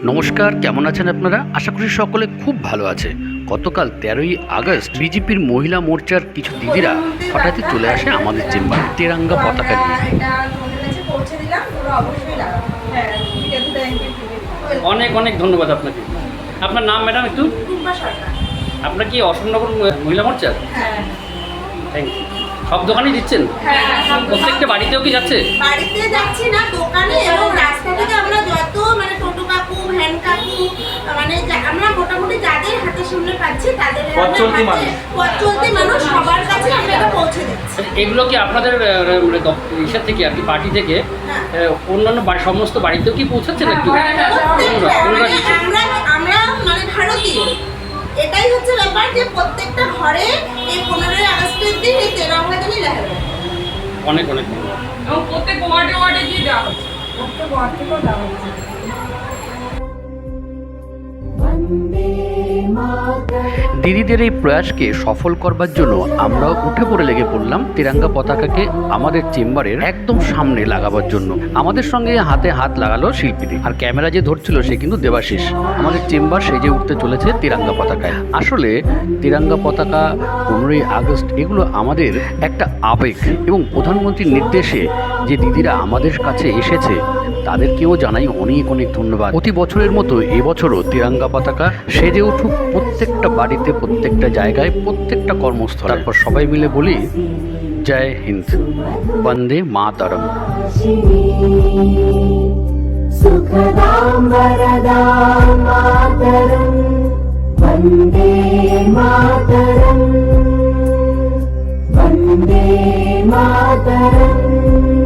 নমস্কার, কেমন আছেন আপনারা? আশা করি সকলে খুব ভালো আছে। গতকাল 13ই আগস্ট বিজেপির মহিলা মোর্চার কিছু দিদিরা হঠাৎই চলে আসে আমাদের চেম্বারে তেরাঙ্গা পতাকা নিয়ে। অনেক অনেক ধন্যবাদ আপনাকে। আপনার নাম ম্যাডাম একটু? আপনার কি অশোকনগর মহিলা মোর্চা? Thank you. সব দোকানেই দিচ্ছেন? প্রত্যেকটা বাড়িতেও কি যাচ্ছে? বাড়িতে যাচ্ছি না, দোকানে এবং রাস্তা থেকে আমরা যত টোটো কাকু, ভ্যান কাকু, আমরা মোটামুটি যাদের হাতের সামনে পাচ্ছি তাদের পথ চলতি মানুষ সবার কাছে আমরা এটা পৌঁছে দিচ্ছি। এগুলো কি আপনাদের ইসের থেকে আর কি পার্টি থেকে অন্যান্য সমস্ত বাড়িতেও কি পৌঁছাচ্ছেন একটু? আমরা ভারতীয়, এটাই হচ্ছে ব্যাপার যে প্রত্যেকটা ঘরে এই 15ই আগস্টের দিন এই তেরঙ্গা দিনই লেখা হবে। অনেক অনেক ধন্যবাদ। এবং প্রত্যেক ওয়ার্ডে গিয়ে দেওয়া হচ্ছে, প্রত্যেক ওয়ার্ড থেকেও দেওয়া হচ্ছে। দিদিদের এই প্রয়াসকে সফল করবার জন্য আমরাও উঠে পড়ে লেগে পড়লাম তিরঙ্গা পতাকাকে আমাদের চেম্বারের একদম সামনে লাগাবার জন্য। আমাদের সঙ্গে হাতে হাত লাগালো শিল্পীদের, আর ক্যামেরা যে ধরছিল সে কিন্তু দেবাশিস। আমাদের চেম্বার সেজে উঠতে চলেছে তিরঙ্গা পতাকায়। আসলে তিরঙ্গা পতাকা, 15ই আগস্ট এগুলো আমাদের একটা আবেগ, এবং প্রধানমন্ত্রীর নির্দেশে যে দিদিরা আমাদের কাছে এসেছে তাদেরকেও জানাই অনেক অনেক ধন্যবাদ। প্রতি বছরের মতো এবছরও তিরঙ্গা পতাকা সেজে উঠুক প্রত্যেকটা বাড়িতে, প্রত্যেকটা জায়গায়, প্রত্যেকটা কর্মস্থলে। তারপর সবাই মিলে বলি জয় হিন্দ, বন্দে মাতরম। সুখদাম বরদাম মাতরম, বন্দে মাতরম, বন্দে মাতরম।